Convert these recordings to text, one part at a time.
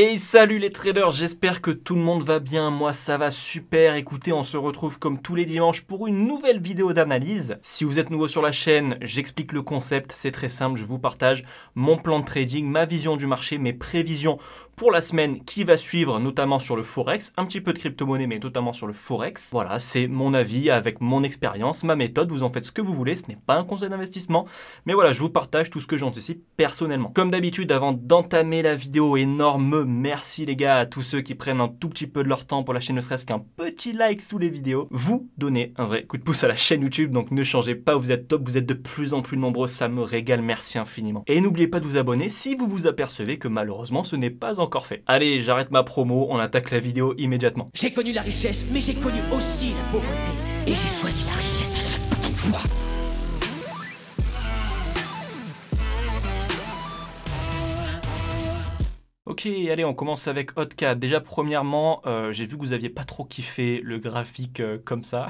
Et salut les traders, j'espère que tout le monde va bien, moi ça va super. Écoutez, on se retrouve comme tous les dimanches pour une nouvelle vidéo d'analyse. Si vous êtes nouveau sur la chaîne, j'explique le concept, c'est très simple, je vous partage mon plan de trading, ma vision du marché, mes prévisions pour la semaine qui va suivre, notamment sur le Forex, un petit peu de crypto-monnaie, mais notamment sur le Forex. Voilà, c'est mon avis avec mon expérience, ma méthode, vous en faites ce que vous voulez, ce n'est pas un conseil d'investissement, mais voilà, je vous partage tout ce que j'anticipe personnellement. Comme d'habitude, avant d'entamer la vidéo, énorme merci les gars à tous ceux qui prennent un tout petit peu de leur temps pour lâcher ne serait-ce qu'un petit like sous les vidéos. Vous donnez un vrai coup de pouce à la chaîne YouTube, donc ne changez pas, vous êtes top, vous êtes de plus en plus nombreux, ça me régale, merci infiniment. Et n'oubliez pas de vous abonner si vous vous apercevez que malheureusement ce n'est pas encore fait. Allez, j'arrête ma promo, on attaque la vidéo immédiatement. J'ai connu la richesse, mais j'ai connu aussi la pauvreté. Et j'ai choisi la richesse à chaque putain de fois. Ok, allez, on commence avec HotCat. Déjà, premièrement, j'ai vu que vous aviez pas trop kiffé le graphique comme ça.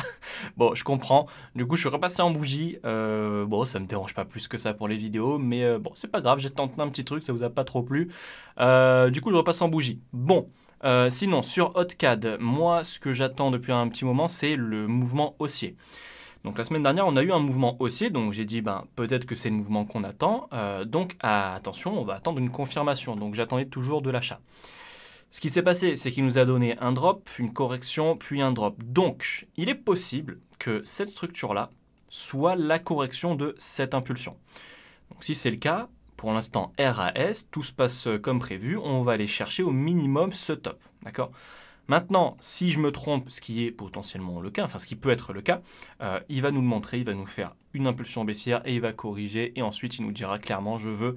Bon, je comprends. Du coup, je suis repassé en bougie. Bon, ça me dérange pas plus que ça pour les vidéos, mais bon, c'est pas grave. J'ai tenté un petit truc, ça vous a pas trop plu. Du coup, je repasse en bougie. Bon, sinon, sur HotCat, moi, ce que j'attends depuis un petit moment, c'est le mouvement haussier. Donc la semaine dernière, on a eu un mouvement haussier, donc j'ai dit peut-être que c'est le mouvement qu'on attend. Donc attention, on va attendre une confirmation. Donc j'attendais toujours de l'achat. Ce qui s'est passé, c'est qu'il nous a donné un drop, une correction, puis un drop. Donc il est possible que cette structure-là soit la correction de cette impulsion. Donc si c'est le cas, pour l'instant RAS, tout se passe comme prévu, on va aller chercher au minimum ce top. D'accord ? Maintenant, si je me trompe, ce qui est potentiellement le cas, enfin ce qui peut être le cas, il va nous le montrer, il va nous faire une impulsion baissière et il va corriger et ensuite il nous dira clairement je veux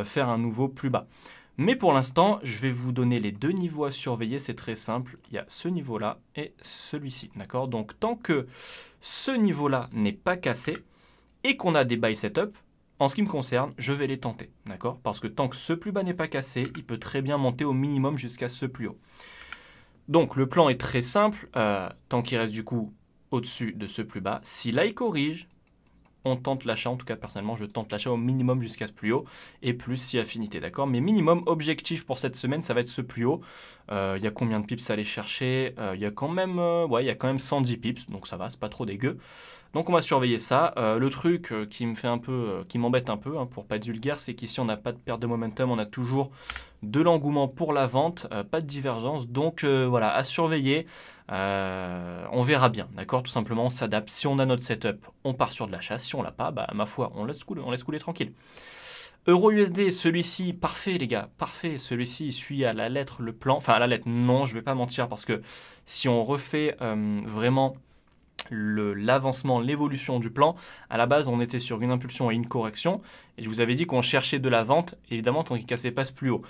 faire un nouveau plus bas. Mais pour l'instant, je vais vous donner les deux niveaux à surveiller, c'est très simple, il y a ce niveau-là et celui-ci, d'accord? Donc tant que ce niveau-là n'est pas cassé et qu'on a des buy setup, en ce qui me concerne, je vais les tenter, d'accord? Parce que tant que ce plus bas n'est pas cassé, il peut très bien monter au minimum jusqu'à ce plus haut. Donc le plan est très simple, tant qu'il reste du coup au-dessus de ce plus bas. Si là il corrige, on tente l'achat, en tout cas personnellement je tente l'achat au minimum jusqu'à ce plus haut, et plus si affinité, d'accord? Mais minimum objectif pour cette semaine, ça va être ce plus haut. Il y a combien de pips à aller chercher? Il y a quand même, il y a quand même 110 pips, donc ça va, c'est pas trop dégueu. Donc on va surveiller ça. Le truc qui me fait un peu, qui m'embête un peu, pour pas être vulgaire, c'est qu'ici on n'a pas de perte de momentum, on a toujours de l'engouement pour la vente, pas de divergence, donc voilà, à surveiller, on verra bien, d'accord, tout simplement on s'adapte, si on a notre setup, on part sur de l'achat, si on l'a pas, ma foi, on laisse couler tranquille. Euro-USD, celui-ci, parfait les gars, parfait, celui-ci il suit à la lettre le plan, enfin à la lettre, non, je vais pas mentir, parce que si on refait vraiment l'avancement, l'évolution du plan, à la base on était sur une impulsion et une correction, et je vous avais dit qu'on cherchait de la vente, évidemment tant qu'il ne cassait pas ce plus haut.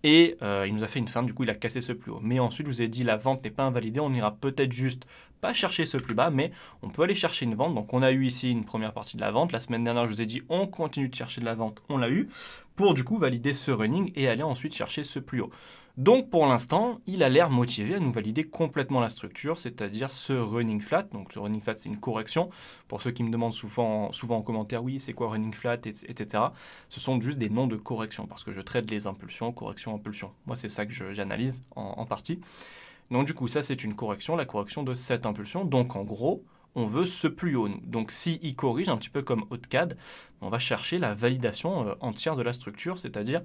Et il nous a fait une fin, du coup il a cassé ce plus haut. Mais ensuite je vous ai dit la vente n'est pas invalidée, on ira peut-être juste pas chercher ce plus bas, mais on peut aller chercher une vente. Donc on a eu ici une première partie de la vente. La semaine dernière je vous ai dit on continue de chercher de la vente, on l'a eu, pour du coup valider ce running et aller ensuite chercher ce plus haut. Donc pour l'instant, il a l'air motivé à nous valider complètement la structure, c'est-à-dire ce running flat. Donc le running flat, c'est une correction. Pour ceux qui me demandent souvent en commentaire, oui, c'est quoi running flat, etc. Ce sont juste des noms de correction, parce que je traite les impulsions, correction, impulsion. Moi, c'est ça que j'analyse en partie. Donc du coup, ça, c'est une correction, la correction de cette impulsion. Donc en gros, on veut ce plus haut. Donc s'il corrige, un petit peu comme HotCat, on va chercher la validation entière de la structure, c'est-à-dire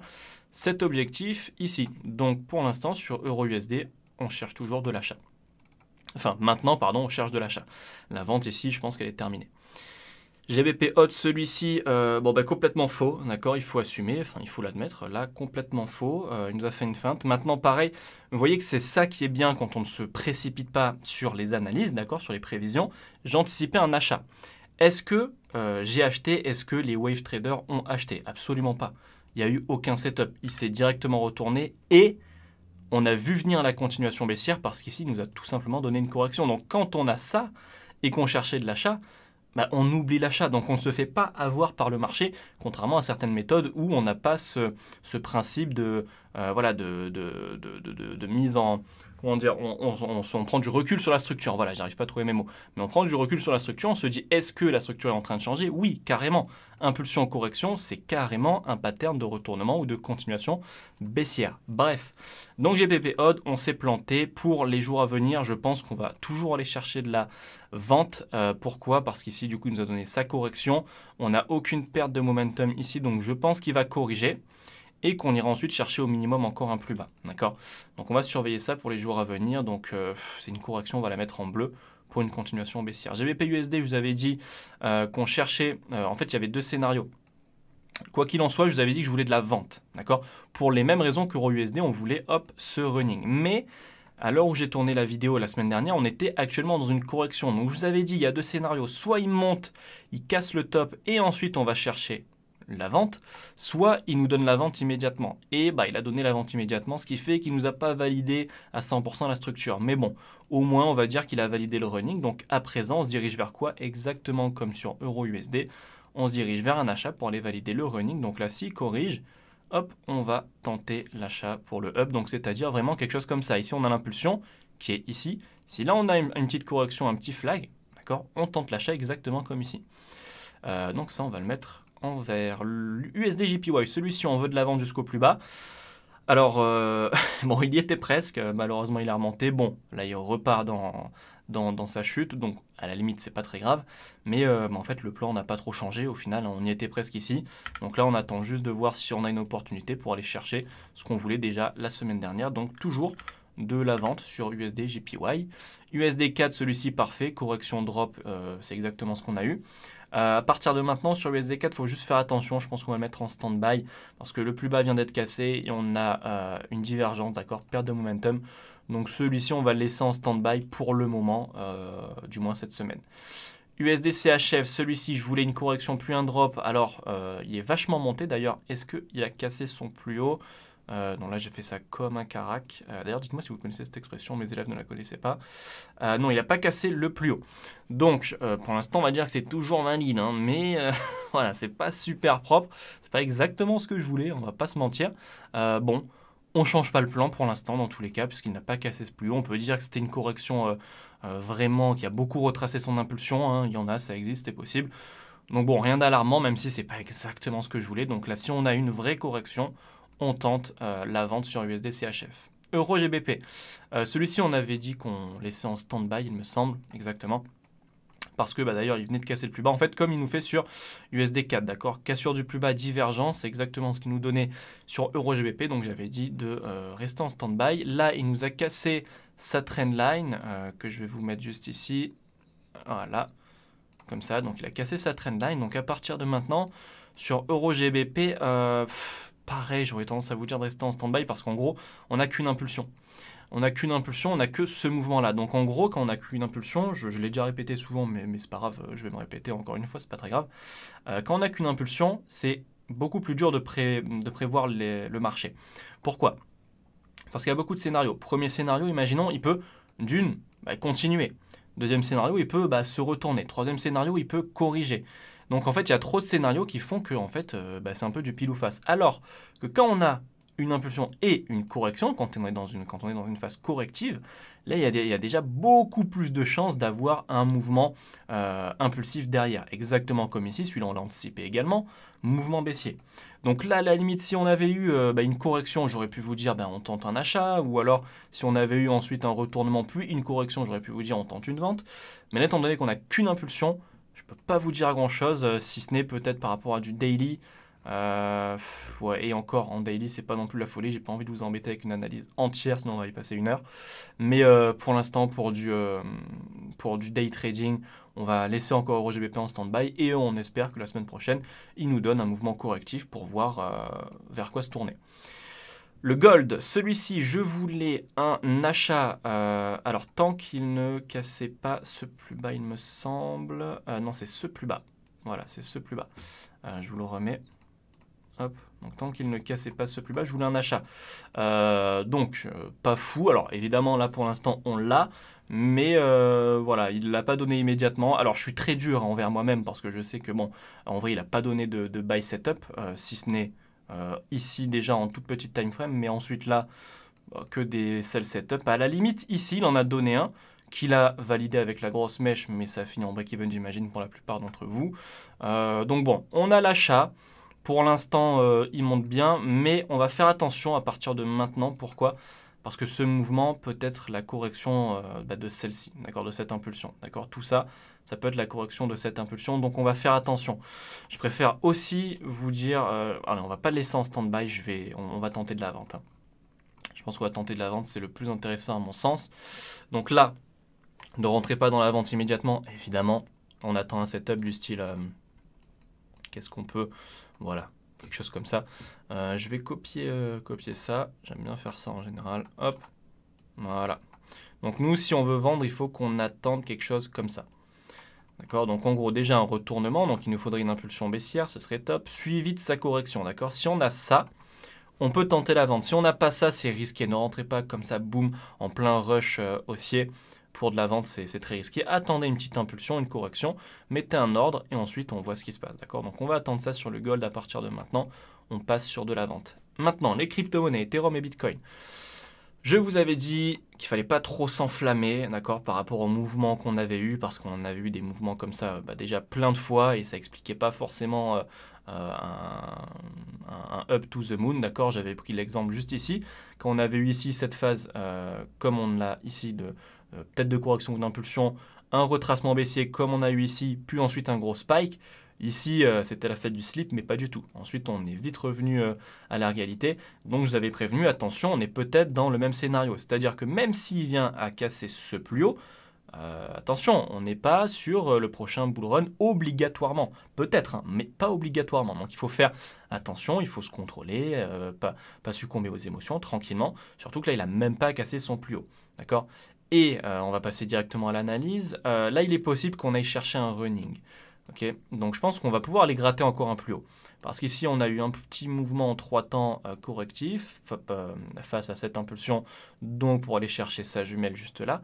cet objectif ici. Donc pour l'instant, sur EURUSD, on cherche toujours de l'achat. Enfin, maintenant, pardon, on cherche de l'achat. La vente ici, je pense qu'elle est terminée. GBP Hot, celui-ci, complètement faux, d'accord, il faut assumer, enfin il faut l'admettre, là complètement faux, il nous a fait une feinte. Maintenant pareil, vous voyez que c'est ça qui est bien quand on ne se précipite pas sur les analyses, d'accord, sur les prévisions, j'ai anticipé un achat. Est-ce que j'ai acheté, est-ce que les wave traders ont acheté? Absolument pas, il n'y a eu aucun setup, il s'est directement retourné et on a vu venir la continuation baissière parce qu'ici il nous a tout simplement donné une correction. Donc quand on a ça et qu'on cherchait de l'achat, on oublie l'achat, donc on ne se fait pas avoir par le marché, contrairement à certaines méthodes où on n'a pas ce principe de voilà, de mise en... Comment dire, on prend du recul sur la structure. Voilà, j'arrive pas à trouver mes mots. Mais on prend du recul sur la structure, on se dit, est-ce que la structure est en train de changer? Oui, carrément. Impulsion correction, c'est carrément un pattern de retournement ou de continuation baissière. Bref, donc GBP Odd, on s'est planté. Pour les jours à venir, je pense qu'on va toujours aller chercher de la vente. Pourquoi? Parce qu'ici, du coup, il nous a donné sa correction. On n'a aucune perte de momentum ici, donc je pense qu'il va corriger. Et qu'on ira ensuite chercher au minimum encore un plus bas, d'accord? Donc on va surveiller ça pour les jours à venir, donc c'est une correction, on va la mettre en bleu pour une continuation baissière. GBP USD, je vous avais dit qu'on cherchait, en fait il y avait deux scénarios. Quoi qu'il en soit, je vous avais dit que je voulais de la vente, d'accord? Pour les mêmes raisons qu'Euro USD, on voulait, hop, ce running. Mais à l'heure où j'ai tourné la vidéo la semaine dernière, on était actuellement dans une correction. Donc je vous avais dit, il y a deux scénarios, soit il monte, il casse le top et ensuite on va chercher la vente, soit il nous donne la vente immédiatement. Et il a donné la vente immédiatement, ce qui fait qu'il ne nous a pas validé à 100% la structure. Mais bon, au moins on va dire qu'il a validé le running. Donc à présent, on se dirige vers quoi? Exactement comme sur Euro USD, on se dirige vers un achat pour aller valider le running. Donc là, s'il corrige, hop, on va tenter l'achat pour le up. Donc c'est-à-dire vraiment quelque chose comme ça. Ici, on a l'impulsion qui est ici. Si là, on a une petite correction, un petit flag, d'accord, on tente l'achat exactement comme ici. Donc ça, on va le mettre en vert. USD JPY, celui-ci, on veut de la vente jusqu'au plus bas. Alors, bon, il y était presque. Malheureusement, il a remonté. Bon, là, il repart dans sa chute. Donc, à la limite, c'est pas très grave. Mais en fait, le plan n'a pas trop changé. Au final, on y était presque ici. Donc là, on attend juste de voir si on a une opportunité pour aller chercher ce qu'on voulait déjà la semaine dernière. Donc, toujours de la vente sur USD JPY. USD 4, celui-ci, parfait. Correction drop, c'est exactement ce qu'on a eu. À partir de maintenant, sur USD 4, il faut juste faire attention. Je pense qu'on va le mettre en stand-by parce que le plus bas vient d'être cassé et on a une divergence, d'accord, perte de momentum. Donc celui-ci, on va le laisser en stand-by pour le moment, du moins cette semaine. USD CHF, celui-ci, je voulais une correction plus un drop. Alors, il est vachement monté. D'ailleurs, est-ce qu'il a cassé son plus haut? Donc là, j'ai fait ça comme un carac. D'ailleurs, dites-moi si vous connaissez cette expression, mes élèves ne la connaissaient pas. Non, il n'a pas cassé le plus haut. Donc, pour l'instant, on va dire que c'est toujours valide, hein, mais voilà, c'est pas super propre. C'est pas exactement ce que je voulais, on va pas se mentir. Bon, on change pas le plan pour l'instant, dans tous les cas, puisqu'il n'a pas cassé ce plus haut. On peut dire que c'était une correction vraiment qui a beaucoup retracé son impulsion. Hein. Il y en a, ça existe, c'est possible. Donc bon, rien d'alarmant, même si c'est pas exactement ce que je voulais. Donc là, si on a une vraie correction, on tente la vente sur USD CHF. Euro GBP, celui-ci on avait dit qu'on laissait en stand-by, il me semble, exactement. Parce que d'ailleurs il venait de casser le plus bas, en fait comme il nous fait sur USD 4, d'accord. Cassure du plus bas, divergence, c'est exactement ce qu'il nous donnait sur Euro GBP, donc j'avais dit de rester en stand-by. Là il nous a cassé sa trendline, que je vais vous mettre juste ici, voilà, comme ça, donc il a cassé sa trendline, donc à partir de maintenant, sur Euro GBP, pareil, j'aurais tendance à vous dire de rester en stand-by parce qu'en gros, on n'a qu'une impulsion. On n'a qu'une impulsion, on n'a que ce mouvement-là. Donc en gros, quand on n'a qu'une impulsion, je l'ai déjà répété souvent, mais c'est pas grave, je vais me répéter encore une fois, c'est pas très grave. Quand on n'a qu'une impulsion, c'est beaucoup plus dur de prévoir le marché. Pourquoi? Parce qu'il y a beaucoup de scénarios. Premier scénario, imaginons, il peut continuer. Deuxième scénario, il peut se retourner. Troisième scénario, il peut corriger. Donc en fait, il y a trop de scénarios qui font que en fait, c'est un peu du pile ou face. Alors que quand on a une impulsion et une correction, quand on est dans une phase corrective, là, il y a déjà beaucoup plus de chances d'avoir un mouvement impulsif derrière. Exactement comme ici, celui-là, on l'a anticipé également, mouvement baissier. Donc là, à la limite, si on avait eu une correction, j'aurais pu vous dire, on tente un achat. Ou alors, si on avait eu ensuite un retournement puis une correction, j'aurais pu vous dire, on tente une vente. Mais là, étant donné qu'on n'a qu'une impulsion, je ne peux pas vous dire grand-chose, si ce n'est peut-être par rapport à du daily. Ouais, et encore, en daily, c'est pas non plus la folie. J'ai pas envie de vous embêter avec une analyse entière, sinon on va y passer 1 heure. Mais pour l'instant, pour du day trading, on va laisser encore Euro GBP en stand-by et on espère que la semaine prochaine, il nous donne un mouvement correctif pour voir vers quoi se tourner. Le gold, celui-ci, je voulais un achat. Alors, tant qu'il ne cassait pas ce plus bas, il me semble. Non, c'est ce plus bas. Voilà, c'est ce plus bas. Je vous le remets. Hop. Donc, tant qu'il ne cassait pas ce plus bas, je voulais un achat. Donc, pas fou. Alors, évidemment, là, pour l'instant, on l'a. Mais voilà, il ne l'a pas donné immédiatement. Alors, je suis très dur envers moi-même parce que je sais que, bon, en vrai, il n'a pas donné de buy setup, si ce n'est ici déjà en toute petite time frame, mais ensuite là, que des sell setup. À la limite, ici, il en a donné un qu'il a validé avec la grosse mèche, mais ça a fini en break-even, j'imagine, pour la plupart d'entre vous. Donc bon, on a l'achat. Pour l'instant, il monte bien, mais on va faire attention à partir de maintenant. Pourquoi ? Parce que ce mouvement peut être la correction de celle-ci, d'accord, de cette impulsion. D'accord, tout ça, ça peut être la correction de cette impulsion, donc on va faire attention. Je préfère aussi vous dire, allez, on va pas le laisser en stand-by, on va tenter de la vente. Hein. Je pense qu'on va tenter de la vente, c'est le plus intéressant à mon sens. Donc là, ne rentrez pas dans la vente immédiatement, évidemment. On attend un setup du style, qu'est-ce qu'on peut, voilà, quelque chose comme ça. Je vais copier ça, j'aime bien faire ça en général, hop, voilà. Donc nous, si on veut vendre, il faut qu'on attende quelque chose comme ça. D'accord, donc en gros, déjà un retournement, donc il nous faudrait une impulsion baissière, ce serait top, suivi de sa correction, d'accord. Si on a ça, on peut tenter la vente. Si on n'a pas ça, c'est risqué. Ne rentrez pas comme ça, boum, en plein rush haussier. Pour de la vente, c'est très risqué. Attendez une petite impulsion, une correction, mettez un ordre et ensuite on voit ce qui se passe. D'accord ? Donc on va attendre ça sur le gold à partir de maintenant. On passe sur de la vente. Maintenant, les crypto-monnaies, Ethereum et Bitcoin. Je vous avais dit qu'il ne fallait pas trop s'enflammer, d'accord, par rapport au mouvement qu'on avait eu, parce qu'on avait eu des mouvements comme ça déjà plein de fois et ça n'expliquait pas forcément un up to the moon, d'accord. J'avais pris l'exemple juste ici, quand on avait eu ici cette phase, comme on l'a ici, peut-être de correction ou d'impulsion, un retracement baissier comme on a eu ici, puis ensuite un gros spike. Ici, c'était la fête du slip, mais pas du tout. Ensuite, on est vite revenu à la réalité. Donc, je vous avais prévenu, attention, on est peut-être dans le même scénario. C'est-à-dire que même s'il vient à casser ce plus haut, attention, on n'est pas sur le prochain bull run obligatoirement. Peut-être, hein, mais pas obligatoirement. Donc, il faut faire attention, il faut se contrôler, pas succomber aux émotions, tranquillement. Surtout que là, il n'a même pas cassé son plus haut. D'accord ? Et on va passer directement à l'analyse. Là, il est possible qu'on aille chercher un running. Okay, donc je pense qu'on va pouvoir aller gratter encore un plus haut. Parce qu'ici, on a eu un petit mouvement en 3 temps correctif face à cette impulsion, donc pour aller chercher sa jumelle juste là.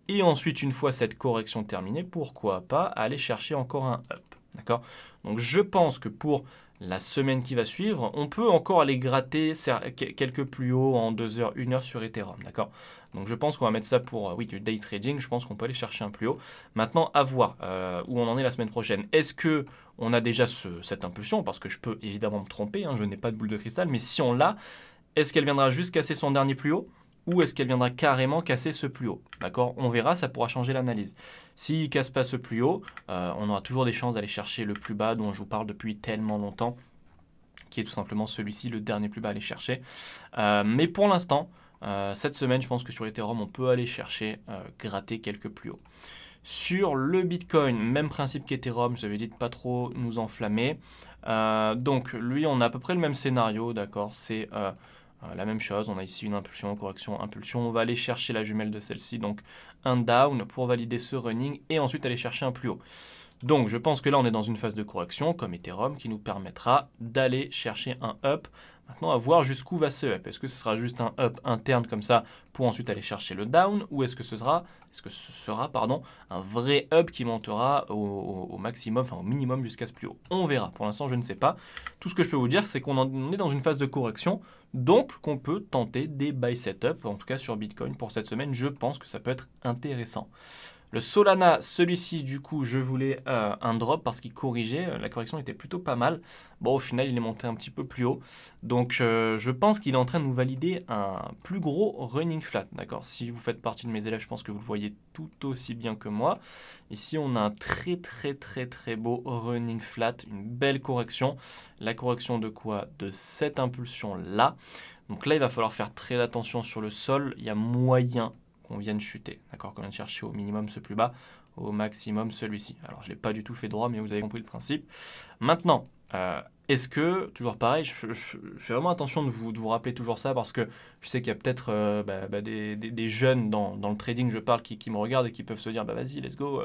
Et ensuite, une fois cette correction terminée, pourquoi pas aller chercher encore un up. D'accord ? Donc je pense que pour la semaine qui va suivre, on peut encore aller gratter quelques plus hauts en 2 heures, 1 heure sur Ethereum. D'accord ? Donc je pense qu'on va mettre ça pour du day trading. Je pense qu'on peut aller chercher un plus haut. Maintenant, à voir où on en est la semaine prochaine. Est-ce qu'on a déjà cette impulsion ? Parce que je peux évidemment me tromper, hein, je n'ai pas de boule de cristal. Mais si on l'a, est-ce qu'elle viendra juste casser son dernier plus haut ? Ou est-ce qu'elle viendra carrément casser ce plus haut? D'accord, on verra, ça pourra changer l'analyse. S'il ne casse pas ce plus haut, on aura toujours des chances d'aller chercher le plus bas dont je vous parle depuis tellement longtemps, qui est tout simplement celui-ci, le dernier plus bas à aller chercher. Mais pour l'instant, cette semaine, je pense que sur Ethereum, on peut aller chercher, gratter quelques plus hauts. Sur le Bitcoin, même principe qu'Ethereum, je vous avais dit de pas trop nous enflammer. Donc lui, on a à peu près le même scénario, d'accord, c'est la même chose, on a ici une impulsion, correction, impulsion, on va aller chercher la jumelle de celle-ci, donc un down pour valider ce running et ensuite aller chercher un plus haut. Donc je pense que là on est dans une phase de correction comme Ethereum qui nous permettra d'aller chercher un up. Maintenant à voir jusqu'où va ce up. Est-ce que ce sera juste un up interne comme ça pour ensuite aller chercher le down ou est-ce que ce sera un vrai up qui montera au maximum, enfin au minimum jusqu'à ce plus haut. On verra, pour l'instant je ne sais pas. Tout ce que je peux vous dire c'est qu'on est dans une phase de correction, donc qu'on peut tenter des buy setup, en tout cas sur Bitcoin pour cette semaine, je pense que ça peut être intéressant. Le Solana, celui-ci, du coup, je voulais un drop parce qu'il corrigeait. La correction était plutôt pas mal. Bon, au final, il est monté un petit peu plus haut. Donc, je pense qu'il est en train de nous valider un plus gros running flat. D'accord ? Si vous faites partie de mes élèves, je pense que vous le voyez tout aussi bien que moi. Ici, on a un très beau running flat. Une belle correction. La correction de quoi ? De cette impulsion-là. Donc là, il va falloir faire très attention sur le sol. Il y a moyen qu'on vienne chuter, d'accord, qu'on vienne chercher au minimum ce plus bas, au maximum celui-ci. Alors je ne l'ai pas du tout fait droit, mais vous avez compris le principe. Maintenant, est-ce que, toujours pareil, je fais vraiment attention de vous rappeler toujours ça, parce que je sais qu'il y a peut-être des jeunes dans le trading, je parle, qui me regardent et qui peuvent se dire, vas-y, let's go,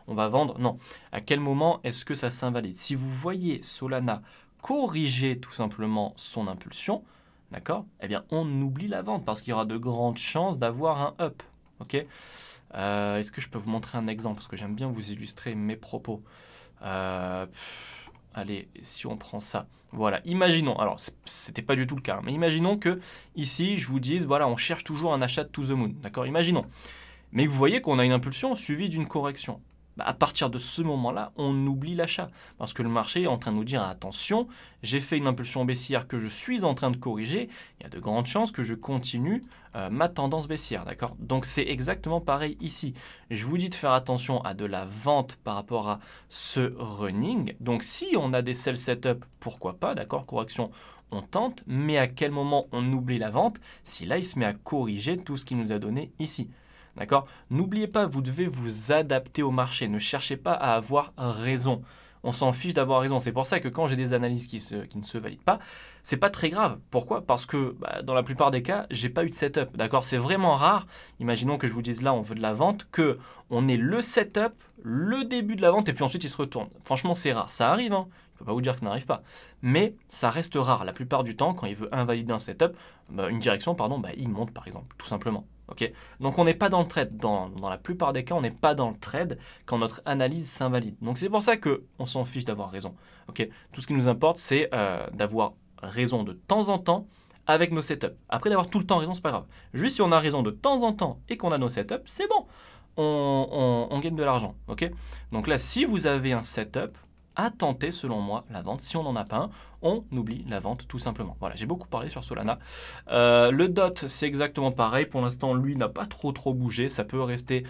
on va vendre. Non, à quel moment est-ce que ça s'invalide? Si vous voyez Solana corriger tout simplement son impulsion, d'accord, eh bien on oublie la vente, parce qu'il y aura de grandes chances d'avoir un up. Ok, est-ce que je peux vous montrer un exemple parce que j'aime bien vous illustrer mes propos. allez, si on prend ça, voilà, imaginons, alors c'était pas du tout le cas, hein, mais imaginons que ici, je vous dise, voilà, on cherche toujours un achat de to the moon, d'accord, imaginons. Mais vous voyez qu'on a une impulsion suivie d'une correction. Bah, à partir de ce moment-là, on oublie l'achat. Parce que le marché est en train de nous dire, attention, j'ai fait une impulsion baissière que je suis en train de corriger, il y a de grandes chances que je continue ma tendance baissière, d'accord? Donc c'est exactement pareil ici. Je vous dis de faire attention à de la vente par rapport à ce running. Donc si on a des sell setup, pourquoi pas, d'accord? Correction, on tente, mais à quel moment on oublie la vente? Si là, il se met à corriger tout ce qu'il nous a donné ici. D'accord? N'oubliez pas, vous devez vous adapter au marché. Ne cherchez pas à avoir raison. On s'en fiche d'avoir raison. C'est pour ça que quand j'ai des analyses qui ne se valident pas, c'est pas très grave. Pourquoi? Parce que dans la plupart des cas, j'ai pas eu de setup. D'accord? C'est vraiment rare. Imaginons que je vous dise là, on veut de la vente, que on ait le setup, le début de la vente, et puis ensuite il se retourne. Franchement, c'est rare. Ça arrive, hein. Je ne peux pas vous dire que ça n'arrive pas. Mais ça reste rare. La plupart du temps, quand il veut invalider un setup, une direction, pardon, il monte par exemple, tout simplement. Okay, donc on n'est pas dans le trade, dans la plupart des cas on n'est pas dans le trade quand notre analyse s'invalide. Donc c'est pour ça qu'on s'en fiche d'avoir raison. Okay, tout ce qui nous importe c'est d'avoir raison de temps en temps avec nos setups. Après d'avoir tout le temps raison c'est pas grave. Juste si on a raison de temps en temps et qu'on a nos setups, c'est bon. On gagne de l'argent. Okay, donc là si vous avez un setup, à tenter selon moi la vente. Si on n'en a pas un, on oublie la vente tout simplement. Voilà, j'ai beaucoup parlé sur Solana. Le DOT, c'est exactement pareil. Pour l'instant, lui n'a pas trop bougé. Ça peut rester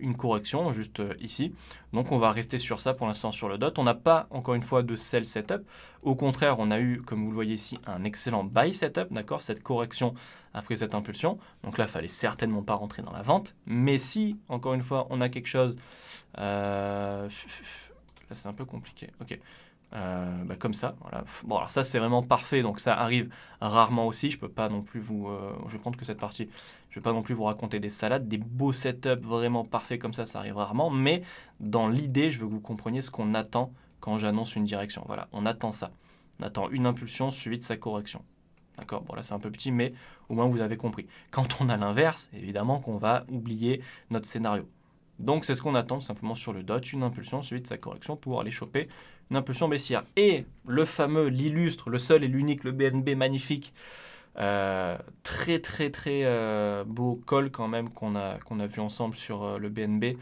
une correction juste ici. Donc, on va rester sur ça pour l'instant sur le DOT. On n'a pas, encore une fois, de sell setup. Au contraire, on a eu, comme vous le voyez ici, un excellent buy setup, d'accord? Cette correction après cette impulsion. Donc là, il fallait certainement pas rentrer dans la vente. Mais si, encore une fois, on a quelque chose... c'est un peu compliqué. Ok. Comme ça. Voilà. Bon, alors ça, c'est vraiment parfait. Donc, ça arrive rarement aussi. Je peux pas non plus vous... je vais prendre que cette partie. Je vais pas non plus vous raconter des salades. Des beaux setups vraiment parfaits comme ça arrive rarement. Mais dans l'idée, je veux que vous compreniez ce qu'on attend quand j'annonce une direction. Voilà, on attend ça. On attend une impulsion suivie de sa correction. D'accord? Bon, là, c'est un peu petit, mais au moins, vous avez compris. Quand on a l'inverse, évidemment qu'on va oublier notre scénario. Donc, c'est ce qu'on attend tout simplement sur le DOT, une impulsion suivie de sa correction pour aller choper une impulsion baissière. Et le fameux, l'illustre, le seul et l'unique, le BNB magnifique, très beau call quand même qu'on a vu ensemble sur le BNB.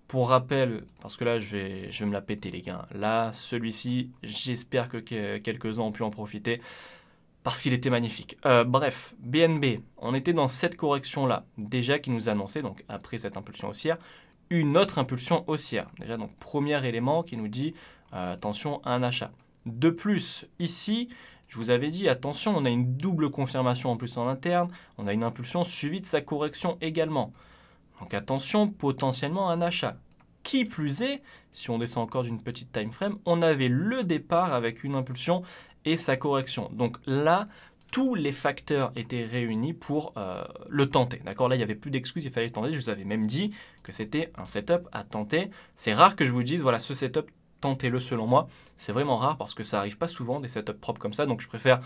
Pour rappel, parce que là, je vais me la péter les gars. Là, celui-ci, j'espère que quelques-uns ont pu en profiter. Parce qu'il était magnifique. Bref, BNB, on était dans cette correction-là, déjà qui nous annonçait, donc après cette impulsion haussière, une autre impulsion haussière. Déjà, donc, premier élément qui nous dit attention à un achat. De plus, ici, je vous avais dit, attention, on a une double confirmation en plus en interne, on a une impulsion suivie de sa correction également. Donc attention, potentiellement un achat. Qui plus est, si on descend encore d'une petite time frame, on avait le départ avec une impulsion et sa correction. Donc là, tous les facteurs étaient réunis pour le tenter. D'accord? Là, il n'y avait plus d'excuses, il fallait le tenter. Je vous avais même dit que c'était un setup à tenter. C'est rare que je vous dise, voilà, ce setup, tentez-le selon moi. C'est vraiment rare parce que ça n'arrive pas souvent, des setups propres comme ça. Donc, je préfère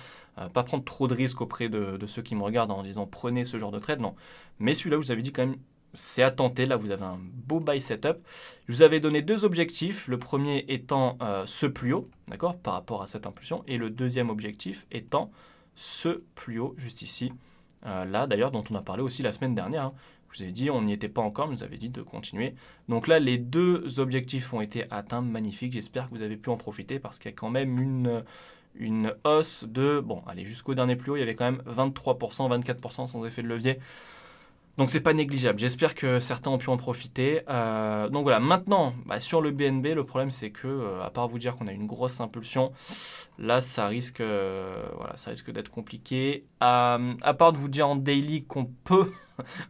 pas prendre trop de risques auprès de ceux qui me regardent en disant prenez ce genre de trade. Non. Mais celui-là, je vous avais dit quand même, c'est à tenter. Là, vous avez un beau buy setup. Je vous avais donné deux objectifs. Le premier étant ce plus haut, d'accord, par rapport à cette impulsion. Et le deuxième objectif étant ce plus haut, juste ici. Là, d'ailleurs, dont on a parlé aussi la semaine dernière. Hein. Je vous ai dit, on n'y était pas encore, mais je vous avais dit de continuer. Donc là, les deux objectifs ont été atteints. Magnifique. J'espère que vous avez pu en profiter parce qu'il y a quand même une hausse de... Bon, allez, jusqu'au dernier plus haut, il y avait quand même 23%, 24% sans effet de levier. Donc, c'est pas négligeable. J'espère que certains ont pu en profiter. Donc, voilà. Maintenant, sur le BNB, le problème, c'est que, à part vous dire qu'on a une grosse impulsion, là, ça risque d'être compliqué. À part de vous dire en daily qu'on peut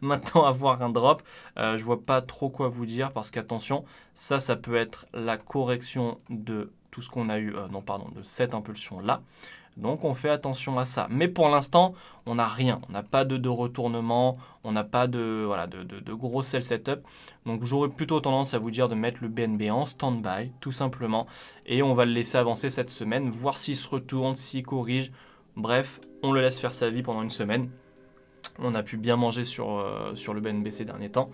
maintenant avoir un drop, je vois pas trop quoi vous dire parce qu'attention, ça peut être la correction de tout ce qu'on a eu, de cette impulsion-là. Donc, on fait attention à ça. Mais pour l'instant, on n'a rien. On n'a pas de retournement. On n'a pas de gros sell setup. Donc, j'aurais plutôt tendance à vous dire de mettre le BNB en stand-by, tout simplement. Et on va le laisser avancer cette semaine, voir s'il se retourne, s'il corrige. Bref, on le laisse faire sa vie pendant une semaine. On a pu bien manger sur le BNB ces derniers temps.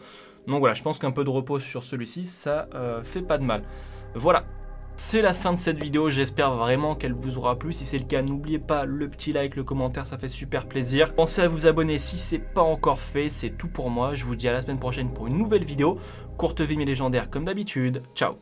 Donc, voilà, je pense qu'un peu de repos sur celui-ci, ça fait pas de mal. Voilà. C'est la fin de cette vidéo, j'espère vraiment qu'elle vous aura plu. Si c'est le cas, n'oubliez pas le petit like, le commentaire, ça fait super plaisir. Pensez à vous abonner si c'est pas encore fait, c'est tout pour moi. Je vous dis à la semaine prochaine pour une nouvelle vidéo. Courte vie mais légendaire comme d'habitude. Ciao.